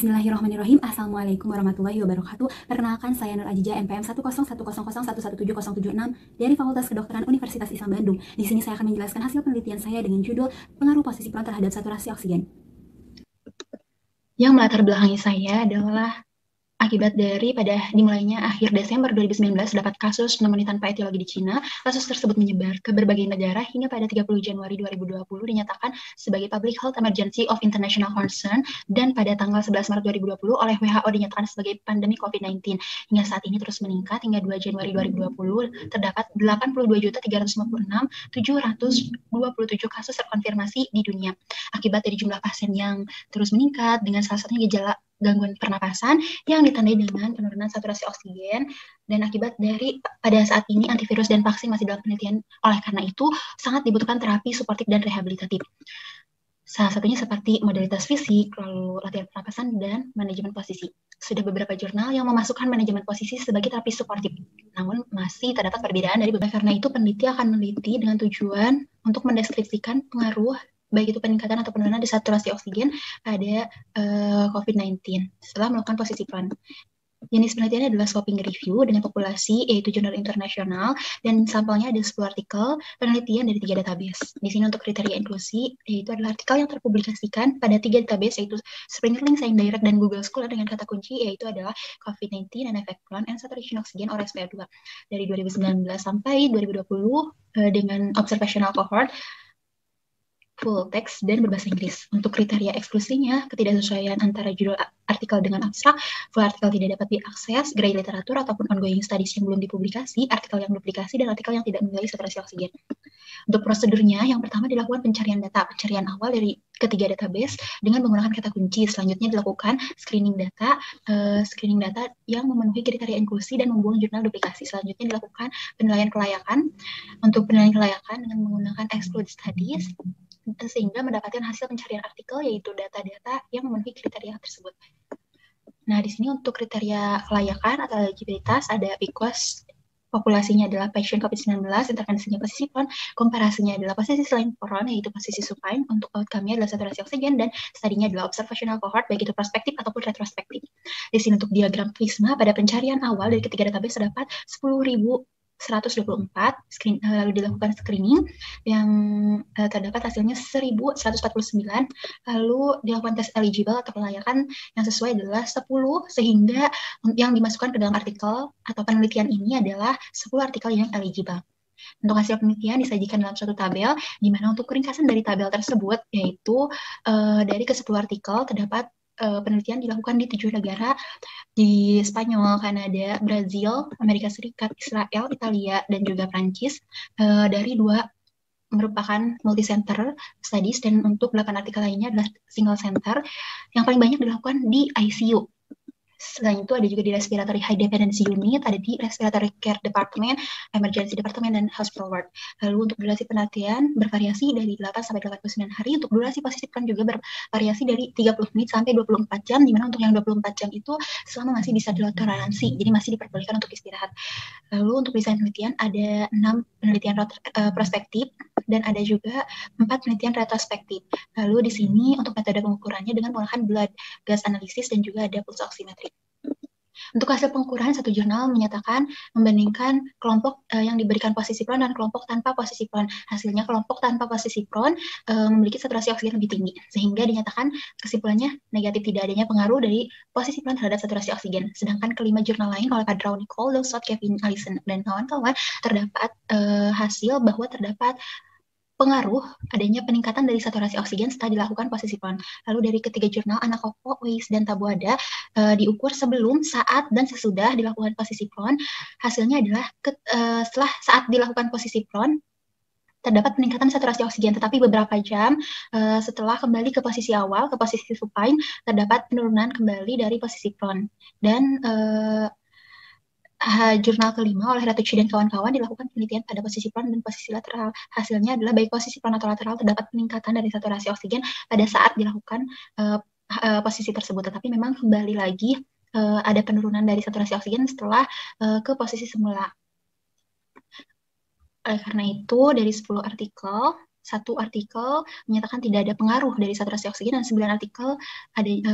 Bismillahirrahmanirrahim. Assalamualaikum warahmatullahi wabarakatuh. Perkenalkan, saya Nur Ajija, NPM 10100111776 dari Fakultas Kedokteran Universitas Islam Bandung. Di sini saya akan menjelaskan hasil penelitian saya dengan judul pengaruh posisi peron terhadap saturasi oksigen. Yang melatar belakangi saya adalah akibat dari pada dimulainya akhir Desember 2019 terdapat kasus pneumonia tanpa etiologi di Cina. Kasus tersebut menyebar ke berbagai negara hingga pada 30 Januari 2020 dinyatakan sebagai Public Health Emergency of International Concern dan pada tanggal 11 Maret 2020 oleh WHO dinyatakan sebagai pandemi COVID-19. Hingga saat ini terus meningkat hingga 2 Januari 2020 terdapat 82.356.727 kasus terkonfirmasi di dunia. Akibat dari jumlah pasien yang terus meningkat dengan salah satunya gejala gangguan pernapasan yang ditandai dengan penurunan saturasi oksigen, dan akibat dari pada saat ini antivirus dan vaksin masih dalam penelitian. Oleh karena itu sangat dibutuhkan terapi suportif dan rehabilitatif, salah satunya seperti modalitas fisik, lalu latihan pernapasan, dan manajemen posisi. Sudah beberapa jurnal yang memasukkan manajemen posisi sebagai terapi suportif, namun masih terdapat perbedaan dari beberapa. Karena itu peneliti akan meneliti dengan tujuan untuk mendeskripsikan pengaruh baik itu peningkatan atau penurunan di saturasi oksigen pada COVID-19 setelah melakukan posisi peron. Jenis penelitiannya adalah swapping review dengan populasi, yaitu jurnal internasional, dan sampelnya ada 10 artikel penelitian dari 3 database. Di sini untuk kriteria inklusi, yaitu adalah artikel yang terpublikasikan pada 3 database, yaitu Springerling, ScienceDirect, dan Google Scholar dengan kata kunci, yaitu adalah COVID-19 and effect peron and saturation oxygen or SPO2. Dari 2019 sampai 2020 dengan observational cohort, full text dan berbahasa Inggris. Untuk kriteria eksklusinya, ketidaksesuaian antara judul artikel dengan abstrak, full artikel tidak dapat diakses, gray literatur ataupun ongoing studies yang belum dipublikasi, artikel yang duplikasi, dan artikel yang tidak menilai saturasi oksigen. Untuk prosedurnya, yang pertama dilakukan pencarian data, pencarian awal dari ketiga database dengan menggunakan kata kunci. Selanjutnya dilakukan screening data yang memenuhi kriteria inklusi dan membuang jurnal duplikasi. Selanjutnya dilakukan penilaian kelayakan. Untuk penilaian kelayakan dengan menggunakan exclude studies, sehingga mendapatkan hasil pencarian artikel, yaitu data-data yang memenuhi kriteria tersebut. Nah, di sini untuk kriteria kelayakan atau eligibilitas ada because populasinya adalah pasien COVID-19, intervensinya posisi peron, komparasinya adalah posisi selain peron, yaitu posisi supine, untuk outcome-nya adalah saturasi oksigen, dan studinya adalah observational cohort, baik itu prospektif ataupun retrospektif. Di sini untuk diagram prisma, pada pencarian awal dari ketiga database terdapat 10.124, lalu dilakukan screening yang terdapat hasilnya 1.149, lalu dilakukan tes eligible atau kelayakan yang sesuai adalah 10, sehingga yang dimasukkan ke dalam artikel atau penelitian ini adalah 10 artikel yang eligible. Untuk hasil penelitian disajikan dalam suatu tabel, di mana untuk ringkasan dari tabel tersebut, yaitu dari ke-10 artikel terdapat penelitian dilakukan di 7 negara, di Spanyol, Kanada, Brazil, Amerika Serikat, Israel, Italia, dan juga Prancis. Dari 2 merupakan multi-center studies, dan untuk 8 artikel lainnya adalah single center. Yang paling banyak dilakukan di ICU. Selain itu ada juga di Respiratory High Dependency Unit, ada di Respiratory Care Department, Emergency Department, dan Hospital Ward. Lalu untuk durasi penelitian bervariasi dari 8 sampai 89 hari. Untuk durasi posisi peron juga bervariasi dari 30 menit sampai 24 jam, di mana untuk yang 24 jam itu selama masih bisa dilakukan toleransi, jadi masih diperbolehkan untuk istirahat. Lalu untuk desain penelitian ada 6 penelitian prospektif dan ada juga 4 penelitian retrospektif. Lalu di sini untuk metode pengukurannya dengan menggunakan blood gas analysis dan juga ada pulse oximetry. Untuk hasil pengukuran, satu jurnal menyatakan membandingkan kelompok yang diberikan posisi peron dan kelompok tanpa posisi peron. Hasilnya kelompok tanpa posisi peron memiliki saturasi oksigen lebih tinggi, sehingga dinyatakan kesimpulannya negatif, tidak adanya pengaruh dari posisi peron terhadap saturasi oksigen. Sedangkan kelima jurnal lain oleh Padrao, Nicole, Lowsot, Kevin, Allison, dan kawan-kawan terdapat hasil bahwa terdapat pengaruh adanya peningkatan dari saturasi oksigen setelah dilakukan posisi peron. Lalu dari ketiga jurnal, Anakopo, Weiss, dan Tabuada diukur sebelum, saat, dan sesudah dilakukan posisi peron. Hasilnya adalah setelah saat dilakukan posisi peron terdapat peningkatan saturasi oksigen, tetapi beberapa jam setelah kembali ke posisi awal, ke posisi supine, terdapat penurunan kembali dari posisi peron. Dan jurnal kelima oleh Ratucci dan kawan-kawan dilakukan penelitian pada posisi peron dan posisi lateral. Hasilnya adalah baik posisi peron atau lateral terdapat peningkatan dari saturasi oksigen pada saat dilakukan posisi tersebut. Tetapi memang kembali lagi ada penurunan dari saturasi oksigen setelah ke posisi semula. Karena itu dari 10 artikel satu artikel menyatakan tidak ada pengaruh dari saturasi oksigen dan 9 artikel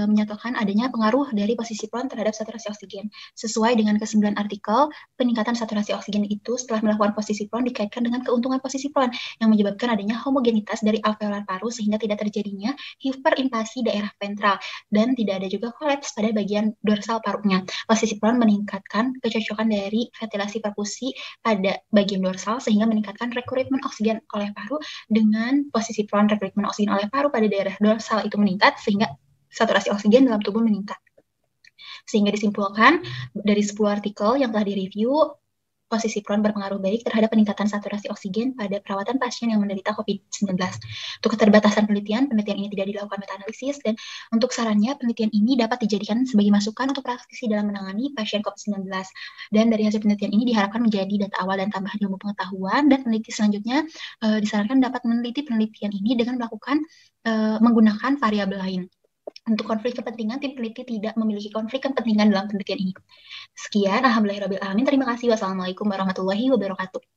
menyatakan adanya pengaruh dari posisitron terhadap saturasi oksigen. Sesuai dengan ke-9 artikel, peningkatan saturasi oksigen itu setelah melakukan posisitron dikaitkan dengan keuntungan posisitron yang menyebabkan adanya homogenitas dari alveolar paru sehingga tidak terjadinya hiperinflasi daerah ventral dan tidak ada juga kolaps pada bagian dorsal parunya. Posisitron meningkatkan kecocokan dari ventilasi perfusi pada bagian dorsal sehingga meningkatkan rekrutmen oksigen oleh paru. Dengan posisitron rekrutmen oksigen oleh paru pada daerah dorsal itu meningkat sehingga saturasi oksigen dalam tubuh meningkat. Sehingga disimpulkan dari 10 artikel yang telah direview, posisitron berpengaruh baik terhadap peningkatan saturasi oksigen pada perawatan pasien yang menderita COVID-19. Untuk keterbatasan penelitian ini tidak dilakukan meta-analisis, dan untuk sarannya, penelitian ini dapat dijadikan sebagai masukan untuk praktisi dalam menangani pasien COVID-19. Dan dari hasil penelitian ini diharapkan menjadi data awal dan tambahan ilmu pengetahuan, dan peneliti selanjutnya disarankan dapat meneliti penelitian ini dengan melakukan menggunakan variabel lain. Untuk konflik kepentingan, tim peneliti tidak memiliki konflik kepentingan dalam penelitian ini. Sekian, alhamdulillahirabbil alamin. Terima kasih. Wassalamualaikum warahmatullahi wabarakatuh.